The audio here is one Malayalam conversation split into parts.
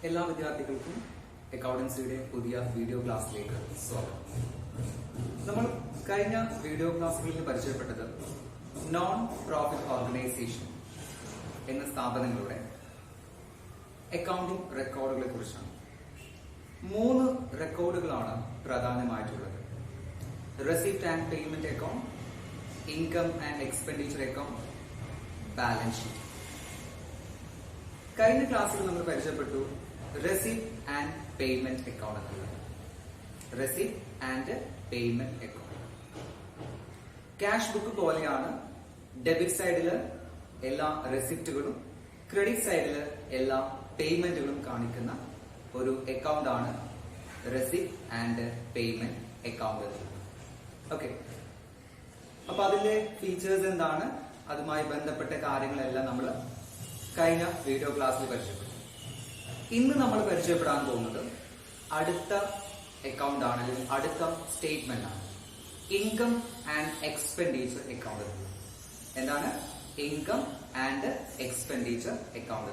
എല്ലാ വിദ്യാർത്ഥികൾക്കും അക്കൗണ്ടൻസിയുടെ പുതിയ വീഡിയോ ക്ലാസ്സിലേക്ക് സ്വാഗതം. നമ്മൾ കഴിഞ്ഞ വീഡിയോ ക്ലാസ്സുകളിൽ പരിചയപ്പെട്ടത് നോൺ പ്രോഫിറ്റ് ഓർഗനൈസേഷൻ എന്ന സ്ഥാപനങ്ങളുടെ അക്കൗണ്ടിംഗ് റെക്കോർഡുകളെ കുറിച്ചാണ്. 3 റെക്കോർഡുകളാണ് പ്രധാനമായിട്ടുള്ളത്: receipt and payment account, income and expenditure account, balance sheet. കഴിഞ്ഞ ക്ലാസ്സിൽ നമ്മൾ പരിചയപ്പെട്ടു റെസിപ്റ്റ് ആൻഡ് പേയ്മെന്റ് അക്കൗണ്ട് എന്നുള്ളത്. Receipt and payment account cash book പോലെയാണ്. ഡെബിറ്റ് സൈഡില് എല്ലാ റെസിപ്റ്റുകളും, ക്രെഡിറ്റ് സൈഡില് എല്ലാ പേയ്മെന്റുകളും കാണിക്കുന്ന ഒരു അക്കൗണ്ട് ആണ് റെസിപ്റ്റ് ആൻഡ് പേയ്മെന്റ് അക്കൗണ്ട് എന്നുള്ളത്. ഓക്കെ, അപ്പൊ അതിന്റെ ഫീച്ചേഴ്സ് എന്താണ്, അതുമായി ബന്ധപ്പെട്ട കാര്യങ്ങളെല്ലാം നമ്മൾ കഴിഞ്ഞ വീഡിയോ ക്ലാസ്സിൽ പരിചയപ്പെട്ടു. ഇന്ന് നമ്മൾ പരിചയപ്പെടാൻ പോകുന്നത് അടുത്ത അക്കൗണ്ട് ആണ്, അല്ലെങ്കിൽ അടുത്ത സ്റ്റേറ്റ്മെന്റ് ആണ്. Income and expenditure account. എന്താണ് income and expenditure account?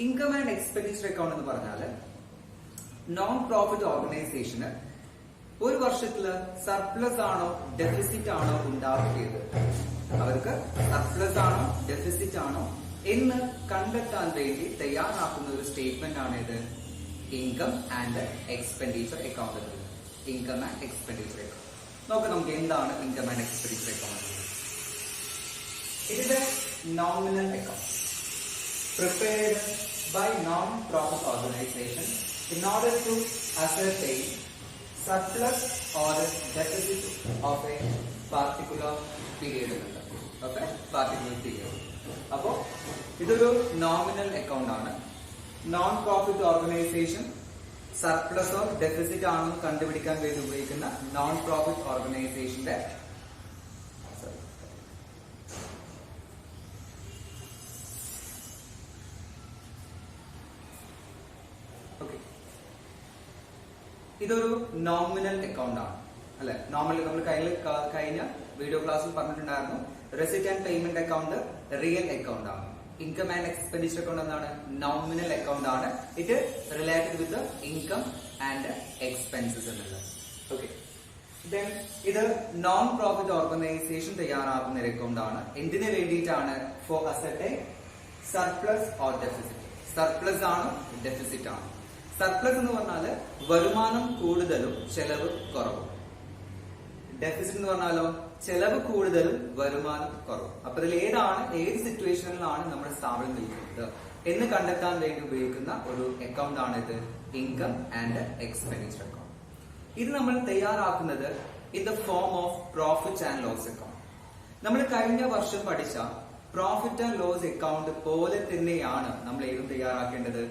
Income and expenditure account എന്ന് പറഞ്ഞാൽ നോൺ പ്രോഫിറ്റ് ഓർഗനൈസേഷന് ഒരു വർഷത്തില് സർപ്ലസ് ആണോ ഡെഫിസിറ്റ് ആണോ ഉണ്ടാക്കിയത്, അവർക്ക് സർപ്ലസ് ആണോ ഡെഫിസിറ്റ് ആണോ എന്ന് കണ്ടെത്താൻ വേണ്ടി തയ്യാറാക്കുന്ന ഒരു സ്റ്റേറ്റ്മെന്റ് ആണ് ഇത് income and expenditure account. Income and expenditure account നോക്കാം നമുക്ക് എന്താണ് income and expenditure account. It is A nominal account prepared by non-profit organization in order to ascertain surplus or deficit of a particular period. അപ്പോ ഇതൊരു നോമിനൽ അക്കൗണ്ട് ആണ്. Non profit organisation surplus or deficit ആണെന്ന് കണ്ടുപിടിക്കാൻ വേണ്ടി ഉപയോഗിക്കുന്ന നോൺ പ്രോഫിറ്റ് ഓർഗനൈസേഷന്റെ ഇതൊരു നോമിനൽ അക്കൗണ്ട് ആണ് അല്ലെ. നോമിനൽ നമ്മൾ കഴിഞ്ഞ വീഡിയോ ക്ലാസ്സിൽ പറഞ്ഞിട്ടുണ്ടായിരുന്നു. Receipt and payment account real account ആണ്. ഇൻകം ആൻഡ് എക്സ്പെൻഡിച്ചർ അക്കൗണ്ട് എന്താണ്? നോമിനൽ അക്കൗണ്ട് ആണ്. It related with income and expenses എന്നുള്ളത്. ഓക്കെ, ഇത് നോൺ പ്രോഫിറ്റ് ഓർഗനൈസേഷൻ തയ്യാറാക്കുന്ന ഒരു അക്കൗണ്ട് ആണ്. എന്തിനു വേണ്ടിയിട്ടാണ്? For asset surplus or deficit. Surplus ആണ്, ഡെഫിസിറ്റ് ആണ്. സർപ്ലസ് എന്ന് പറഞ്ഞാല് വരുമാനം കൂടുതലും ചെലവ് കുറവും. ഡെഫിസിറ്റ് എന്ന് പറഞ്ഞാലോ ചെലവ് കൂടുതലും വരുമാനം കുറവും. അപ്പൊ ഇതിൽ ഏത് സിറ്റുവേഷനിലാണ് നമ്മുടെ സ്ഥാപനം നിൽക്കുന്നത് എന്ന് കണ്ടെത്താൻ വേണ്ടി ഉപയോഗിക്കുന്ന ഒരു അക്കൗണ്ട് ആണ് ഇത് ഇൻകം ആൻഡ് എക്സ്പെൻഡിച്ചർ അക്കൗണ്ട്. ഇത് നമ്മൾ തയ്യാറാക്കുന്നത് in the form of profit and loss account. നമ്മൾ കഴിഞ്ഞ വർഷം പഠിച്ച പ്രോഫിറ്റ് ആൻഡ് ലോസ് അക്കൗണ്ട് പോലെ തന്നെയാണ് നമ്മൾ ഏതും തയ്യാറാക്കേണ്ടത്,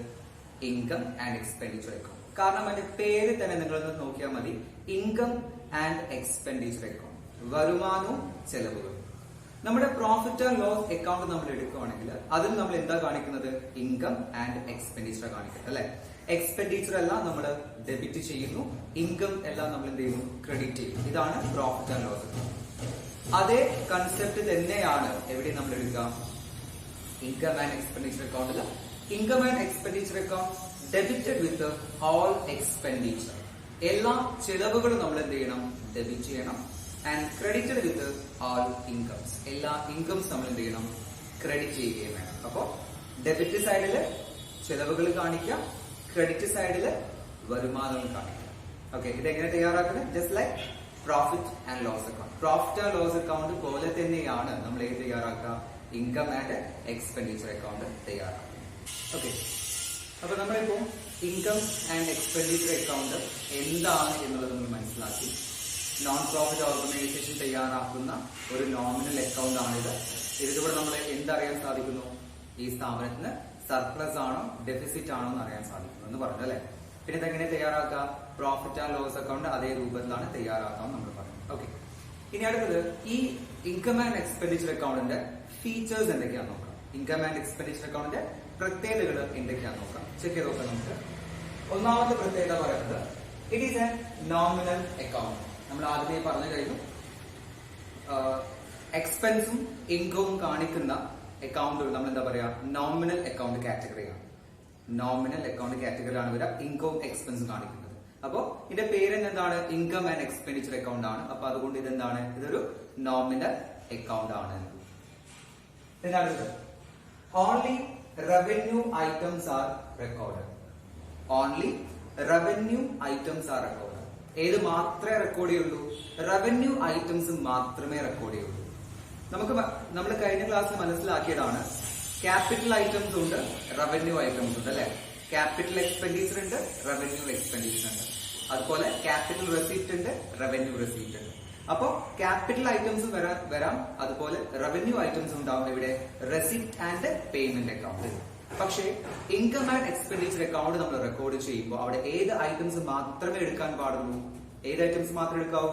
ഇൻകം ആൻഡ് എക്സ്പെൻഡിച്ചർ അക്കൗണ്ട്. കാരണം അതിന്റെ പേര് തന്നെ നിങ്ങളൊന്ന് നോക്കിയാൽ മതി, ഇൻകം ആൻഡ് എക്സ്പെൻഡിച്ചർ അക്കൗണ്ട്, വരുമാനവും ചെലവുകളും. നമ്മുടെ പ്രോഫിറ്റ് ആൻഡ് ലോസ് അക്കൗണ്ട് നമ്മൾ എടുക്കുകയാണെങ്കിൽ അതിൽ നമ്മൾ എന്താ കാണിക്കുന്നത്? ഇൻകം ആൻഡ് എക്സ്പെൻഡിച്ചർ കാണിക്കുന്നത് അല്ലെ. എക്സ്പെൻഡിച്ചർ എല്ലാം നമ്മൾ ഡെബിറ്റ് ചെയ്യുന്നു, ഇൻകം എല്ലാം നമ്മൾ എന്ത് ചെയ്യുന്നു? ക്രെഡിറ്റ് ചെയ്യുന്നു. ഇതാണ് പ്രോഫിറ്റ് ആൻഡ് ലോസ് അക്കൗണ്ട്. അതേ കൺസെപ്റ്റ് തന്നെയാണ് എവിടെ നമ്മൾ എടുക്കുക? ഇൻകം ആൻഡ് എക്സ്പെൻഡിച്ചർ അക്കൗണ്ടിൽ income and expenditure account debited with all expenditure. എല്ലാ ചെലവുകളും നമ്മൾ എന്ത് ചെയ്യണം? ഡെബിറ്റ് ചെയ്യണം. And credited with all incomes. എല്ലാ ഇൻകംസ് നമ്മൾ എന്ത് ചെയ്യണം? ക്രെഡിറ്റ് ചെയ്യുകയും വേണം. അപ്പോ ഡെബിറ്റ് സൈഡില് ചെലവുകൾ കാണിക്കാം, ക്രെഡിറ്റ് സൈഡില് വരുമാനങ്ങൾ കാണിക്കാം. ഓക്കെ, ഇതെങ്ങനെ തയ്യാറാക്കുന്നത്? Just like profit and loss account. Profit and loss account പോലെ തന്നെയാണ് നമ്മൾ ഏത് തയ്യാറാക്കുക? ഇൻകം ആൻഡ് എക്സ്പെൻഡിച്ചർ അക്കൗണ്ട് തയ്യാറാക്കുക. ഓക്കെ, അപ്പൊ നമ്മളിപ്പോ ഇൻകം ആൻഡ് എക്സ്പെൻഡിച്ചർ അക്കൗണ്ട് എന്താണ് എന്നുള്ളത് നമ്മൾ മനസ്സിലാക്കി. നോൺ പ്രോഫിറ്റ് ഓർഗനൈസേഷൻ തയ്യാറാക്കുന്ന ഒരു നോമിനൽ അക്കൗണ്ട് ആണിത്. ഇതിലൂടെ നമ്മൾ എന്തറിയാൻ സാധിക്കുന്നു? ഈ സ്ഥാപനത്തിന് സർപ്ലസ് ആണോ ഡെഫിസിറ്റ് ആണോ എന്ന് അറിയാൻ സാധിക്കുന്നു എന്ന് പറഞ്ഞു അല്ലെ. പിന്നെ ഇതെങ്ങനെ തയ്യാറാക്കാം? പ്രോഫിറ്റ് ആൻഡ് ലോസ് അക്കൗണ്ട് അതേ രൂപത്തിലാണ് തയ്യാറാക്കാം നമ്മൾ പറഞ്ഞു. ഓക്കെ, ഇനി അടുത്തത് ഈ ഇൻകം ആൻഡ് എക്സ്പെൻഡിച്ചർ അക്കൗണ്ടിന്റെ ഫീച്ചേഴ്സ് എന്തൊക്കെയാണെന്ന് നോക്കാം. ഇൻകം ആൻഡ് എക്സ്പെൻഡിച്ചർ അക്കൗണ്ടിന്റെ പ്രത്യേകതകൾ എന്തൊക്കെയാണെന്ന് നോക്കാം. ചെക്ക് ചെയ്ത് നോക്കാം നമുക്ക്. ഒന്നാമത്തെ പ്രത്യേകത പറയുന്നത് it is A nominal account. നമ്മൾ ആദ്യമേ പറഞ്ഞു കഴിഞ്ഞു, എക്സ്പെൻസും ഇൻകവും കാണിക്കുന്ന അക്കൗണ്ടുകൾ നമ്മൾ എന്താ പറയാ? നോമിനൽ അക്കൗണ്ട് കാറ്റഗറിയാണ്. നോമിനൽ അക്കൗണ്ട് കാറ്റഗറി ആണ് വരിക, ഇൻകം എക്സ്പെൻസ് കാണിക്കുന്നത്. അപ്പോ ഇതിന്റെ പേര് എന്താണ്? ഇൻകം ആൻഡ് എക്സ്പെൻഡിച്ചർ അക്കൗണ്ട് ആണ്. അപ്പൊ അതുകൊണ്ട് ഇതെന്താണ്? ഇതൊരു നോമിനൽ അക്കൗണ്ട് ആണ്. Only revenue items are record. Only revenue items are record. ഏത് മാത്രമേ റെക്കോർഡ് ചെയ്യുള്ളൂ? റവന്യൂ ഐറ്റംസ് മാത്രമേ റെക്കോർഡ് ചെയ്യുള്ളൂ. നമ്മൾ കഴിഞ്ഞ ക്ലാസ്സിൽ മനസ്സിലാക്കിയതാണ്, ക്യാപിറ്റൽ ഐറ്റംസ് ഉണ്ട്, റവന്യൂ ഐറ്റംസ് ഉണ്ട് അല്ലെ. ക്യാപിറ്റൽ എക്സ്പെൻഡിച്ചർ ഉണ്ട്, റവന്യൂ എക്സ്പെൻഡിച്ചർ ഉണ്ട്. അതുപോലെ ക്യാപിറ്റൽ റെസീപ്റ്റ് ഉണ്ട്, റവന്യൂ റെസീപ്റ്റ് ഉണ്ട്. അപ്പോ ക്യാപിറ്റൽ ഐറ്റംസ് വരാം, അതുപോലെ റവന്യൂ ഐറ്റംസ് ഉണ്ടാവും ഇവിടെ റെസിപ്റ്റ് ആൻഡ് പേയ്മെന്റ് അക്കൗണ്ട്. പക്ഷേ ഇൻകം ആൻഡ് എക്സ്പെൻഡിച്ചർ അക്കൗണ്ട് നമ്മൾ റെക്കോർഡ് ചെയ്യുമ്പോൾ അവിടെ ഏത് ഐറ്റംസ് മാത്രമേ എടുക്കാൻ പാടുള്ളൂ? ഏത് ഐറ്റംസ് മാത്രമേ എടുക്കാവൂ?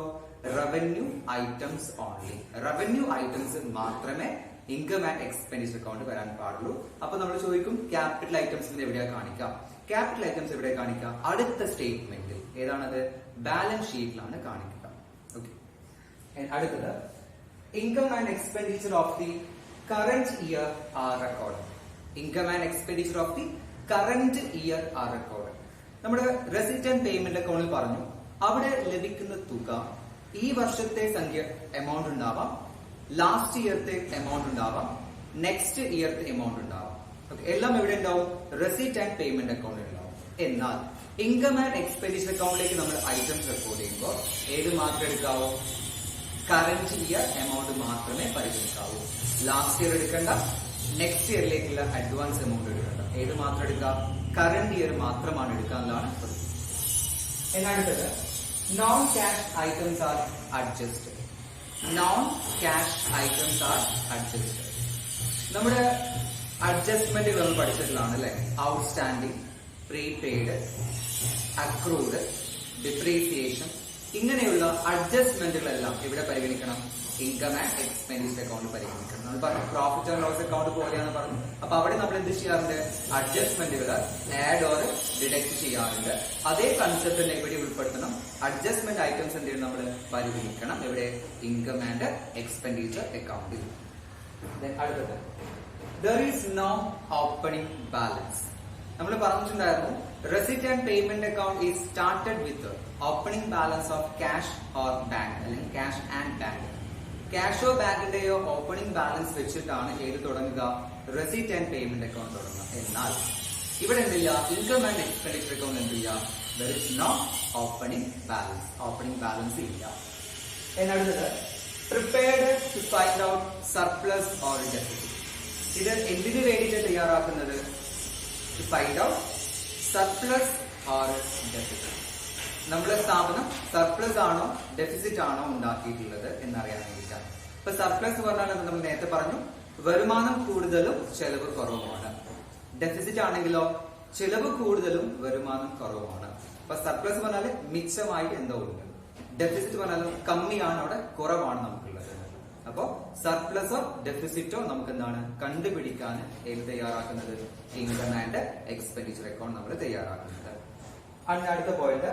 Revenue items only. Revenue items മാത്രമേ ഇൻകം ആൻഡ് എക്സ്പെൻഡിച്ചർ അക്കൗണ്ട് വരാൻ പാടുള്ളൂ. അപ്പൊ നമ്മൾ ചോദിക്കും ക്യാപിറ്റൽ ഐറ്റംസ് എവിടെയാ കാണിക്കാം? ക്യാപിറ്റൽ ഐറ്റംസ് എവിടെ കാണിക്കാം? അടുത്ത സ്റ്റേറ്റ്മെന്റിൽ. ഏതാണത്? ബാലൻസ് ഷീറ്റിലാണ് കാണിക്കുക. ഓക്കെ, അടുത്തത് income and expenditure of the current year are record. Income and expenditure of the current year are record. നമ്മുടെ റെസിപ്റ്റ് ആൻഡ് പേയ്മെന്റ് അക്കൗണ്ടിൽ പറഞ്ഞു, അവിടെ ലഭിക്കുന്ന തുക ഈ വർഷത്തെ സംഖ്യ എമൗണ്ട് ഉണ്ടാവാം, ലാസ്റ്റ് ഇയർത്തെ എമൗണ്ട് ഉണ്ടാവാം, നെക്സ്റ്റ് ഇയർത്തെ എമൗണ്ട് ഉണ്ടാവാം. ഓക്കെ, എല്ലാം എവിടെ ഉണ്ടാവും? റെസിപ്റ്റ് ആൻഡ് പേയ്മെന്റ് അക്കൗണ്ടിൽ ഉണ്ടാവും. എന്നാൽ ഇൻകം ആൻഡ് എക്സ്പെൻഡിച്ചർ അക്കൗണ്ടിലേക്ക് നമ്മൾ ഐറ്റംസ് റെക്കോർഡ് ചെയ്യുമ്പോൾ ഏത് മാത്രമേ എടുക്കാവൂ? കറന്റ് ഇയർ എമൗണ്ട് മാത്രമേ പരിഗണിക്കാവൂ. ലാസ്റ്റ് ഇയർ എടുക്കേണ്ട, നെക്സ്റ്റ് ഇയറിലേക്കുള്ള അഡ്വാൻസ് എമൗണ്ട് എടുക്കേണ്ട. ഏത് മാത്രം എടുക്കാം? കറന്റ് ഇയർ മാത്രമാണ് എടുക്കാനുള്ളതാണ്. അടുത്തത് non cash items are adjusted. Non cash items are adjusted. നമ്മുടെ അഡ്ജസ്റ്റ്മെന്റുകൾ നമ്മൾ പഠിച്ചിട്ടുള്ളതാണ് അല്ലെ. ഔട്ട്സ്റ്റാൻഡിംഗ്, പ്രീപെയ്ഡ്, അക്രൂഡ്, ഡിപ്രീസിയേഷൻ, ഇങ്ങനെയുള്ള അഡ്ജസ്റ്റ്മെന്റുകളെല്ലാം ഇവിടെ പരിഗണിക്കണം. ഇൻകം ആൻഡ് എക്സ്പെൻഡിച്ചർ അക്കൗണ്ട് പരിഗണിക്കണം. നമ്മൾ പറഞ്ഞു പ്രോഫിറ്റ് ആൻഡ് ലോസ് അക്കൗണ്ട് പോലെയാണ് പറഞ്ഞു. അപ്പൊ അവിടെ നമ്മൾ എന്ത് ചെയ്യാറുണ്ട്? അഡ്ജസ്റ്റ്മെന്റുകൾ ആഡ് ഓർ ഡിഡക്ട് ചെയ്യാറുണ്ട്. അതേ കൺസെപ്റ്റ് തന്നെ ഇവിടെ ഉൾപ്പെടുത്തണം. അഡ്ജസ്റ്റ്മെന്റ് ഐറ്റംസ് എന്ത് ചെയ്യണം? നമ്മൾ പരിഗണിക്കണം ഇവിടെ ഇൻകം ആൻഡ് എക്സ്പെൻഡിച്ചർ അക്കൗണ്ടിൽ. അടുത്തത് there is no opening balance. നമ്മൾ പറഞ്ഞിട്ടുണ്ടായിരുന്നു receipt and payment account is started with opening balance of cash or bank, അല്ലെങ്കിൽ ക്യാഷ് ആൻഡ് ബാങ്ക്. ക്യാഷോ ബാങ്കിന്റെയോ ഓപ്പണിംഗ് ബാലൻസ് വെച്ചിട്ടാണ് ഏത് തുടങ്ങുക? റെസിപ്റ്റ് ആൻഡ് പേയ്മെന്റ് അക്കൗണ്ട് തുടങ്ങുക. എന്നാൽ ഇവിടെ എന്തില്ല? ഇൻകം ആൻഡ് എക്സ്പെൻഡിച്ചർ അക്കൗണ്ട് എന്തില്ല? there is no opening balance. Opening balance ഇല്ല. അടുത്തത് prepared to find out surplus or deficit. ഇത് എന്തിനു വേണ്ടിയിട്ട് തയ്യാറാക്കുന്നത്? To find out surplus or deficit. നമ്മുടെ സ്ഥാപനം സർപ്ലസ് ആണോ ഡെഫിസിറ്റ് ആണോ ഉണ്ടാക്കിയിട്ടുള്ളത് എന്നറിയാൻ വേണ്ടിയിട്ടാണ്. ഇപ്പൊ സർപ്ലസ് പറഞ്ഞാൽ നമ്മൾ നേരത്തെ പറഞ്ഞു, വരുമാനം കൂടുതലും ചെലവ് കുറവുമാണ്. ഡെഫിസിറ്റ് ആണെങ്കിലോ ചെലവ് കൂടുതലും വരുമാനം കുറവുമാണ്. അപ്പൊ സർപ്ലസ് പറഞ്ഞാല് മിച്ചമായിട്ട് എന്തോ ഉണ്ട്, ഡെഫിസിറ്റ് പറഞ്ഞാലും കമ്മിയാണ്, അവിടെ കുറവാണ് നമുക്കുള്ളത്. അപ്പോ സർപ്ലസോ ഡെഫിസിറ്റോ നമുക്ക് എന്താണ് കണ്ടുപിടിക്കാൻ ഏത് തയ്യാറാക്കുന്നത്? ഇൻകം ആൻഡ് എക്സ്പെൻഡിച്ചർ അക്കൗണ്ട് നമ്മൾ തയ്യാറാക്കുന്നത്. അടുത്ത point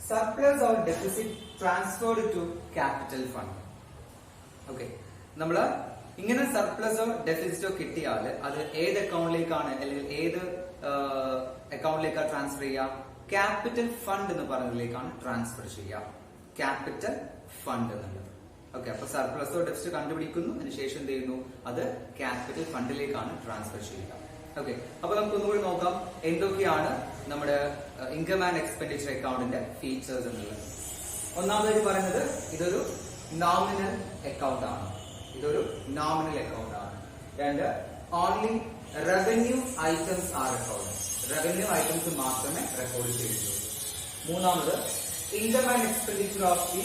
surplus or deficit transferred to capital fund. Okay, നമ്മള് ഇങ്ങനെ സർപ്ലസോ ഡെഫിസിറ്റോ കിട്ടിയാൽ അത് ഏത് അക്കൗണ്ടിലേക്കാണ്, അല്ലെങ്കിൽ ഏത് അക്കൗണ്ടിലേക്കാണ് ട്രാൻസ്ഫർ ചെയ്യാം? ക്യാപിറ്റൽ ഫണ്ട് എന്ന് പറയുന്നതിലേക്കാണ് ട്രാൻസ്ഫർ ചെയ്യാം. ക്യാപിറ്റൽ ഫണ്ട് എന്നുള്ളത്. ഓക്കെ, അപ്പൊ സർപ്ലസോ ഡെഫിസിറ്റ് കണ്ടുപിടിക്കുന്നു, അതിനുശേഷം എന്ത് ചെയ്യുന്നു? അത് ക്യാപിറ്റൽ ഫണ്ടിലേക്കാണ് ട്രാൻസ്ഫർ ചെയ്യുക. ഓക്കെ, അപ്പൊ നമുക്ക് ഒന്നുകൂടി നോക്കാം എന്തൊക്കെയാണ് നമ്മുടെ ഇൻകം ആൻഡ് എക്സ്പെൻഡിച്ചർ അക്കൗണ്ടിന്റെ ഫീച്ചേഴ്സ് എന്നുള്ളത്. ഒന്നാമതായിട്ട് പറയുന്നത് ഇതൊരു നോമിനൽ അക്കൗണ്ട് ആണ്. ഇതൊരു നോമിനൽ അക്കൗണ്ട് ആണ്. രണ്ട്, only revenue items are record. Revenue items മാത്രമേ റെക്കോർഡ് ചെയ്തിട്ടുള്ളൂ. മൂന്നാമത് income and expenditure of the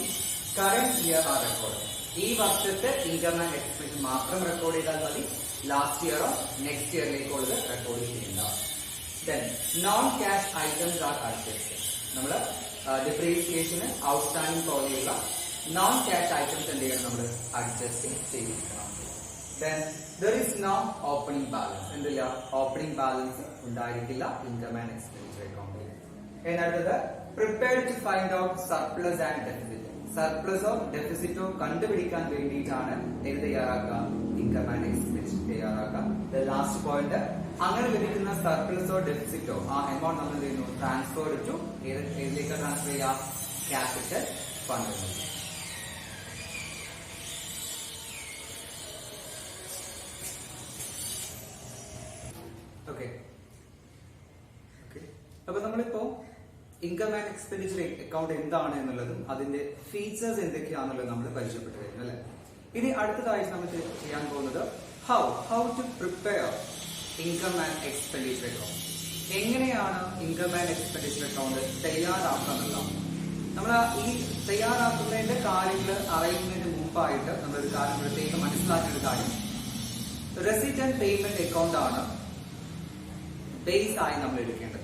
current year are record. ഈ വർഷത്തെ ഇൻകം ആൻഡ് എക്സ്പെൻഡിച്ചർ മാത്രം റെക്കോർഡ് ചെയ്താൽ മതി, ലാസ്റ്റ് ഇയറോ നെക്സ്റ്റ് ഇയറിലേക്കുള്ളത് റെക്കോർഡ് ചെയ്യേണ്ട. Then non cash items are adjusted. നമ്മൾ ഡിപ്രീസിയേഷന്, ഔട്ട്സ്റ്റാൻഡിംഗ് പോലെയുള്ള നോൺ ക്യാഷ് ഐറ്റംസ് എന്ത് ചെയ്യണം? നമ്മൾ അഡ്ജസ്റ്റ് ചെയ്തിരിക്കണം. Then there is no opening balance. എന്തില്ല? ഓപ്പണിംഗ് ബാലൻസ് ഉണ്ടായിരിക്കില്ല ഇൻകം ആൻഡ് എക്സ്പെൻഡിച്ചർ അക്കൗണ്ടിൽ. അടുത്തത് prepared to find out surplus and deficit. സർപ്ലസോ ഡെഫിസിറ്റോ കണ്ടുപിടിക്കാൻ വേണ്ടിയിട്ടാണ് ഏത് തയ്യാറാക്കുക? ഇൻകം ആൻഡ് എക്സ്പെൻഡിച്ചർ തയ്യാറാക്കുക. ലാസ്റ്റ് പോയിന്റ് അങ്ങനെ ലഭിക്കുന്ന സർപ്ലസോ ഡെഫിസിറ്റോ ആ എമൗണ്ട് നമ്മൾ എന്ത് ചെയ്യുന്നു, ട്രാൻസ്ഫർ ടു ഏതിലേക്ക് ട്രാൻസ്ഫർ ചെയ്യാം, ക്യാപിറ്റൽ ഫണ്ട്. ഓക്കെ. അപ്പൊ നമ്മളിപ്പോ ഇൻകം ആൻഡ് എക്സ്പെൻഡിച്ചർ അക്കൗണ്ട് എന്താണ് എന്നുള്ളതും അതിന്റെ ഫീച്ചേഴ്സ് എന്തൊക്കെയാണെന്നുള്ളത് നമ്മൾ പരിചയപ്പെട്ടു കഴിഞ്ഞു അല്ലെ. ഇനി അടുത്തതായി നമ്മൾ ചെയ്യാൻ പോകുന്നത് how to prepare income and expenditure account. എങ്ങനെയാണ് ഇൻകം ആൻഡ് എക്സ്പെൻഡിച്ചർ അക്കൗണ്ട് തയ്യാറാക്കുന്നത്. നമ്മൾ ഈ തയ്യാറാക്കുന്നതിന്റെ കാര്യങ്ങൾ അറിയുന്നതിന് മുമ്പായിട്ട് നമ്മളൊരു കാര്യം പ്രത്യേകം മനസ്സിലാക്കേണ്ട കാര്യം, റെസിറ്റ് ആൻഡ് പേയ്മെന്റ് അക്കൗണ്ട് ആണ് ബേസ് ആയി നമ്മൾ എടുക്കേണ്ടത്.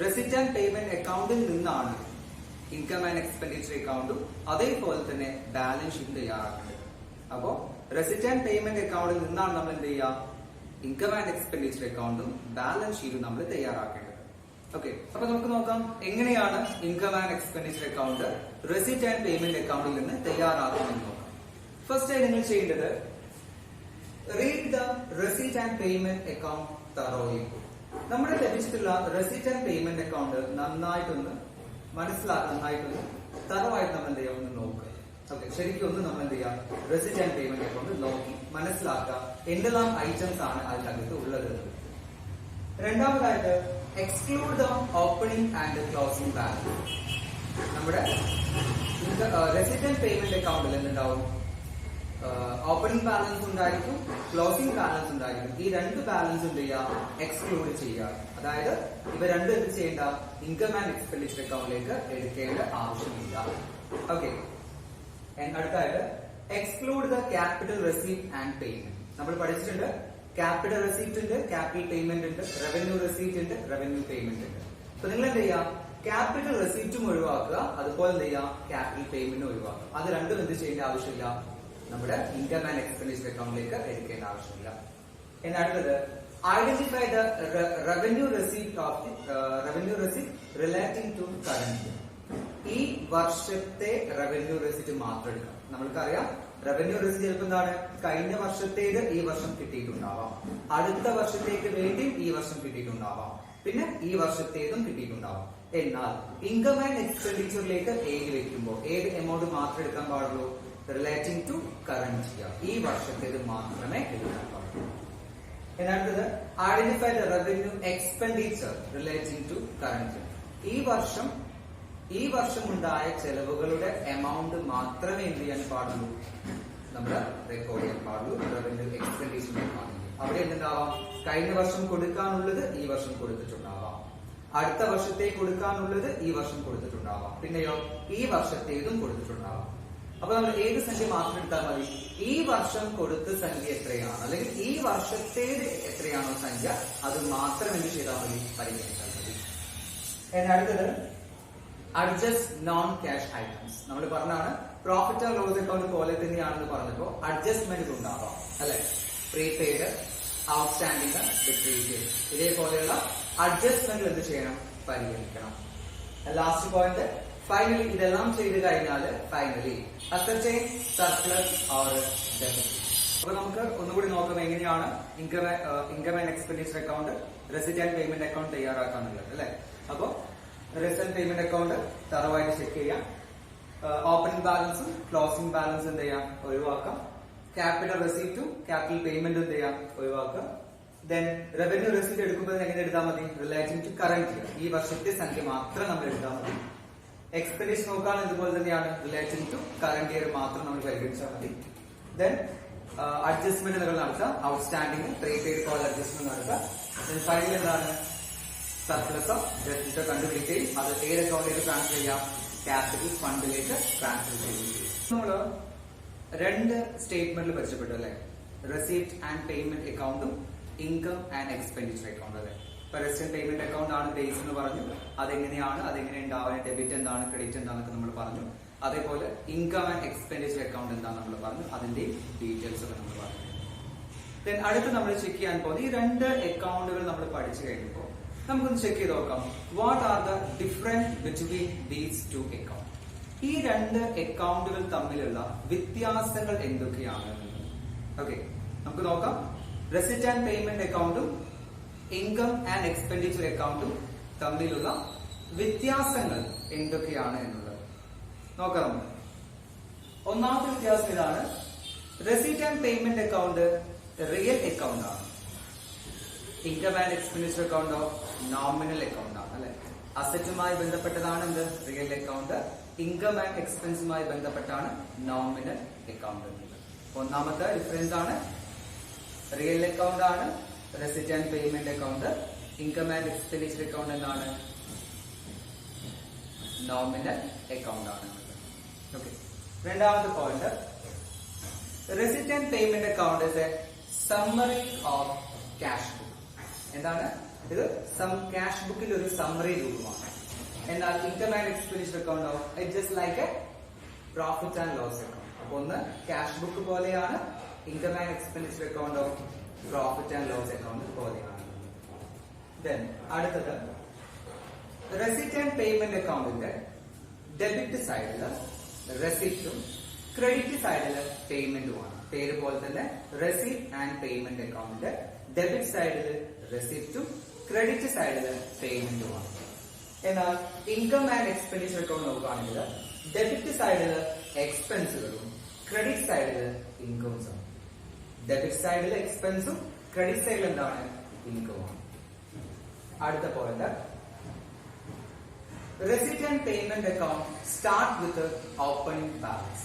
റെസിറ്റ് ആൻഡ് പേയ്മെന്റ് അക്കൗണ്ടിൽ നിന്നാണ് ഇൻകം ആൻഡ് എക്സ്പെൻഡിച്ചർ അക്കൗണ്ടും അതേപോലെ തന്നെ ബാലൻസ് ഷീറ്റും തയ്യാറാക്കേണ്ടത്. അപ്പോ റെസിറ്റ് ആൻഡ് പേയ്മെന്റ് അക്കൗണ്ടിൽ നിന്നാണ് നമ്മൾ എന്ത് ചെയ്യുക, ഇൻകം ആൻഡ് എക്സ്പെൻഡിച്ചർ അക്കൗണ്ടും ബാലൻസ് ഷീറ്റും നമ്മൾ തയ്യാറാക്കേണ്ടത്. ഓക്കെ. അപ്പൊ നമുക്ക് നോക്കാം എങ്ങനെയാണ് income and expenditure account receipt and payment അക്കൗണ്ടിൽ നിന്ന് തയ്യാറാക്കുമെന്ന് നോക്കാം. ഫസ്റ്റ് ആയി നിങ്ങൾ ചെയ്യേണ്ടത്, read the receipt and payment account thoroughly. നമ്മുടെ ലഭിച്ചിട്ടുള്ള റെസിറ്റ് ആൻഡ് പേയ്മെന്റ് അക്കൗണ്ട് നന്നായിട്ടൊന്ന് നന്നായിട്ടൊന്ന് തറവായിട്ട് നമ്മൾ എന്ത് ചെയ്യാം, ഒന്ന് നോക്കുക. ഓക്കെ. ശരിക്കും ഒന്ന് നമ്മൾ എന്ത് ചെയ്യാം, റെസിറ്റ് ആൻഡ് പേയ്മെന്റ് അക്കൗണ്ട് നോക്കി മനസ്സിലാക്കുക എന്തെല്ലാം ഐറ്റംസ് ആണ് അതിനകത്ത് ഉള്ളത്. രണ്ടാമതായിട്ട് exclude the opening and closing balance. നമ്മുടെ റെസിറ്റ് ആൻഡ് പേയ്മെന്റ് അക്കൗണ്ടിൽ എന്തുണ്ടാവും, ഓപ്പണിംഗ് ബാലൻസ് ഉണ്ടായിരിക്കും, ക്ലോസിംഗ് ബാലൻസ് ഉണ്ടായിരിക്കും. ഈ രണ്ട് ബാലൻസ് എന്ത് ചെയ്യുക, എക്സ്ക്ലൂഡ് ചെയ്യുക. അതായത് ഇവ രണ്ടും എന്ത് ചെയ്യേണ്ട, ഇൻകം ആൻഡ് എക്സ്പെൻഡിച്ചർ അക്കൗണ്ടിലേക്ക് എടുക്കേണ്ട ആവശ്യമില്ല. ഓക്കെ. അടുത്തായിട്ട് exclude the capital receipt and payment. നമ്മൾ പഠിച്ചിട്ടുണ്ട് ക്യാപിറ്റൽ റെസീപ്റ്റ് ഉണ്ട്, ക്യാപിറ്റൽ പേയ്മെന്റ് ഉണ്ട്, റവന്യൂ റെസീപ്റ്റ് ഉണ്ട്, റവന്യൂ പേയ്മെന്റ് ഉണ്ട്. അപ്പൊ നിങ്ങൾ എന്ത് ചെയ്യുക, ക്യാപിറ്റൽ റെസീപ്റ്റും ഒഴിവാക്കുക, അതുപോലെ എന്ത് ചെയ്യുക, ക്യാപിറ്റൽ പേയ്മെന്റും ഒഴിവാക്കുക. അത് രണ്ടും എന്ത് ചെയ്യേണ്ട ആവശ്യമില്ല, നമ്മുടെ ഇൻകം ആൻഡ് എക്സ്പെൻഡിച്ചർ അക്കൗണ്ടിലേക്ക് എടുക്കേണ്ട ആവശ്യമില്ല. ഇനി അടുത്തത് identify the revenue receipt relating to current. ഈ വർഷത്തെ റവന്യൂ റെസീപ്റ്റ് മാത്രം എടുക്കാം. നമ്മൾക്കറിയാം റവന്യൂ റെസീപ്റ്റ് ചിലപ്പോൾ എന്താണ്, കഴിഞ്ഞ വർഷത്തേത് ഈ വർഷം കിട്ടിയിട്ടുണ്ടാവാം, അടുത്ത വർഷത്തേക്ക് വേണ്ടി ഈ വർഷം കിട്ടിയിട്ടുണ്ടാവാം, പിന്നെ ഈ വർഷത്തേതും കിട്ടിയിട്ടുണ്ടാവാം. എന്നാൽ ഇൻകം ആൻഡ് എക്സ്പെൻഡിച്ചറിലേക്ക് ഏത് വെക്കുമ്പോൾ ഏത് എമൗണ്ട് മാത്രം എടുക്കാൻ പാടുള്ളൂ, റിലേറ്റിംഗ് ടു കറന്റ് ഇയർ, ഈ വർഷത്തേത് മാത്രമേ എടുക്കാൻ പാടുള്ളൂ. അടുത്തത് identify the revenue expenditure relating to current year. ഈ വർഷം ഉണ്ടായ ചെലവുകളുടെ എമൗണ്ട് മാത്രമേ എന്ത് ചെയ്യാൻ പാടുള്ളൂ, നമ്മൾ റെക്കോർഡ് ചെയ്യാൻ പാടുള്ളൂ. റവന്യൂ എക്സ്പെൻഡിച്ചർ അവിടെ എന്തുണ്ടാവാം, കഴിഞ്ഞ വർഷം കൊടുക്കാനുള്ളത് ഈ വർഷം കൊടുത്തിട്ടുണ്ടാവാം, അടുത്ത വർഷത്തേക്ക് കൊടുക്കാനുള്ളത് ഈ വർഷം കൊടുത്തിട്ടുണ്ടാവാം, പിന്നെയോ ഈ വർഷത്തേതും കൊടുത്തിട്ടുണ്ടാവാം. അപ്പൊ നമ്മൾ ഏത് സംഖ്യ മാത്രം എടുത്താൽ മതി, ഈ വർഷം കൊടുത്ത സംഖ്യ എത്രയാണ് അല്ലെങ്കിൽ ഈ വർഷത്തേത് എത്രയാണോ സംഖ്യ അത് മാത്രം എന്ത് ചെയ്താൽ മതി, പരിഗണിച്ചാൽ മതി. അടുത്തത് അഡ്ജസ്റ്റ് നോൺ ക്യാഷ് ഐറ്റംസ്. നമ്മൾ പറഞ്ഞാണ് പ്രോഫിറ്റ് ആൻഡ് ലോസ് അക്കൗണ്ട് പോലെ തന്നെയാണെന്ന് പറഞ്ഞപ്പോ അഡ്ജസ്റ്റ്മെന്റ് ഉണ്ടാവാം അല്ലെ, പ്രീപെയ്ഡ്, ഔട്ട്സ്റ്റാൻഡിംഗ്, ഡിപ്രീസിയേഷൻ, ഇതേപോലെയുള്ള അഡ്ജസ്റ്റ്മെന്റ് എന്ത് ചെയ്യണം, പരിഗണിക്കണം. ലാസ്റ്റ് പോയിന്റ്, ഫൈനലി ഇതെല്ലാം ചെയ്ത് കഴിഞ്ഞാൽ finally ascertain surplus or deficit. അപ്പൊ നമുക്ക് ഒന്നുകൂടി നോക്കാം എങ്ങനെയാണ് income and expenditure account receipt and payment account തയ്യാറാക്കാന്നുള്ളത് അല്ലെ. അപ്പൊ റെസിറ്റ് ആൻഡ് പേയ്മെന്റ് അക്കൗണ്ട് തറവായിട്ട് ചെക്ക് ചെയ്യാം, ഓപ്പണിംഗ് ബാലൻസും ക്ലോസിംഗ് ബാലൻസും എന്ത് ചെയ്യാം, ഒഴിവാക്കാം, ക്യാപിറ്റൽ റെസീപ്റ്റും ക്യാപിറ്റൽ പേയ്മെന്റും എന്ത് ചെയ്യാം, ഒഴിവാക്കാം. ദെൻ റവന്യൂ റെസീപ്റ്റ് എടുക്കുമ്പോൾ എങ്ങനെ എടുത്താൽ മതി, റിലേറ്റിംഗ് ടു കറന്റ് ഇയർ, ഈ വർഷത്തെ സംഖ്യ മാത്രം നമ്മൾ എടുത്താൽ മതി. എക്സ്പെൻഡിച്ചർ നോക്കാൻ ഇതുപോലെ തന്നെയാണ്, റിലേറ്റിംഗ് ടു കറന്റ് ഇയർ മാത്രം നമ്മൾ പരിഗണിച്ചാൽ മതി. ദെൻ അഡ്ജസ്റ്റ്മെന്റ് നടത്താം, ഔട്ട്സ്റ്റാൻഡിംഗ്, പ്രീപെയ്ഡ് കോൾ അഡ്ജസ്റ്റ്മെന്റ് നടത്താം. ഫൈനൽ എന്താണ്, സർപ്ലസോ ഡെഫിസിറ്റോ കണ്ടുപിടിക്കുകയും അത് ഏത് അക്കൗണ്ടിലേക്ക് ട്രാൻസ്ഫർ ചെയ്യാം, ക്യാപിറ്റൽ ഫണ്ടിലേക്ക് ട്രാൻസ്ഫർ ചെയ്യുകയും. നമ്മള് രണ്ട് സ്റ്റേറ്റ്മെന്റിൽ പരിചയപ്പെട്ടു അല്ലെ, റെസീപ്റ്റ് ആൻഡ് പേയ്മെന്റ് അക്കൗണ്ടും ഇൻകം ആൻഡ് എക്സ്പെൻഡിച്ചർ അക്കൗണ്ട് അല്ലെ. ഇപ്പൊ റെസിറ്റ് ആൻഡ് പേയ്മെന്റ് അക്കൗണ്ട് ആണ് ബേസ് എന്ന് പറഞ്ഞു, അതെങ്ങനെയാണ്, അതെങ്ങനെ ഉണ്ടാവാൻ, ഡെബിറ്റ് എന്താണ്, ക്രെഡിറ്റ് എന്താണെന്നൊക്കെ നമ്മൾ പറഞ്ഞു. അതേപോലെ ഇൻകം ആൻഡ് എക്സ്പെൻഡിച്ചർ അക്കൗണ്ട് എന്താണെന്ന് നമ്മൾ പറഞ്ഞു, അതിന്റെ ഡീറ്റെയിൽസ് ഒക്കെ നമ്മൾ പറഞ്ഞു. ദെൻ അടുത്ത് നമ്മൾ ചെക്ക് ചെയ്യാൻ പോകുന്നത്, ഈ രണ്ട് അക്കൗണ്ടുകൾ നമ്മൾ പഠിച്ചു കഴിഞ്ഞപ്പോൾ നമുക്കൊന്ന് ചെക്ക് ചെയ്ത് നോക്കാം, what are the difference between these two account. ഈ രണ്ട് അക്കൗണ്ടുകൾ തമ്മിലുള്ള വ്യത്യാസങ്ങൾ എന്തൊക്കെയാണ്. ഓക്കെ, നമുക്ക് നോക്കാം. റെസിറ്റ് ആൻഡ് പേയ്മെന്റ് അക്കൗണ്ടും ഇൻകം ആൻഡ് എക്സ്പെൻഡിച്ചർ അക്കൗണ്ടും തമ്മിലുള്ള വ്യത്യാസങ്ങൾ എന്തൊക്കെയാണ് എന്നുള്ളത് നോക്കാം. ഒന്നാമത്തെ വ്യത്യാസം ഇതാണ്. Receipt and payment account real account ആണ്. ഇൻകം ആൻഡ് എക്സ്പെൻഡിച്ചർ അക്കൗണ്ടോ നോമിനൽ അക്കൗണ്ട് ആണ് അല്ലെ. അസറ്റുമായി ബന്ധപ്പെട്ടതാണ് എന്ത് റിയൽ അക്കൗണ്ട്. ഇൻകം ആൻഡ് എക്സ്പെൻസുമായി ബന്ധപ്പെട്ടാണ് നോമിനൽ അക്കൗണ്ട്. ഒന്നാമത്തെ ഡിഫറൻസ് ആണ് റിയൽ അക്കൗണ്ട് ആണ് receipt and payment account. Income and expenditure account എന്നാണ് നോമിനൽ അക്കൗണ്ട് ആണ്. ഓക്കെ. രണ്ടാമത്തെ point, receipt and payment account is a summary of cash book. എന്താണ് ഇത്? ക്യാഷ് ബുക്കിൽ ഒരു സമ്മറി രൂപമാണ്. എന്നാൽ ഇൻകം ആൻഡ് എക്സ്പെൻഡിച്ചർ അക്കൗണ്ടോ it just like a profit and loss account. അപ്പൊ ഒന്ന് ക്യാഷ് ബുക്ക് പോലെയാണ്, ഇൻകം ആൻഡ് എക്സ്പെൻഡിച്ചർ അക്കൗണ്ടോ പ്രോഫിറ്റ് ആൻഡ് ലോസ് അക്കൗണ്ട് പോലെയാണ്. Then അടുത്തത് റെസിപ്റ്റ് ആൻഡ് പേയ്മെന്റ് അക്കൗണ്ടിന്റെ ഡെബിറ്റ് സൈഡില് റെസിപ്റ്റും ക്രെഡിറ്റ് സൈഡില് പേയ്മെന്റുമാണ്. പേര് പോലെ തന്നെ റെസിപ്റ്റ് ആൻഡ് പേയ്മെന്റ് അക്കൗണ്ടിന്റെ ഡെബിറ്റ് സൈഡില് റെസിപ്റ്റും ക്രെഡിറ്റ് സൈഡില് പേയ്മെന്റുമാണ്. എന്നാൽ ഇൻകം ആൻഡ് എക്സ്പെൻഡിച്ചർ അക്കൗണ്ട് നോക്കുകയാണെങ്കിൽ ഡെബിറ്റ് സൈഡില് എക്സ്പെൻസുകളും ക്രെഡിറ്റ് സൈഡില് ഇൻകംസും. ഡെബിറ്റ് സൈഡിൽ എക്സ്പെൻസും ക്രെഡിറ്റ് സൈഡിൽ എന്താണ്? ഇൻകമാണ്. അടുത്ത point, receipt and payment account start with opening balance.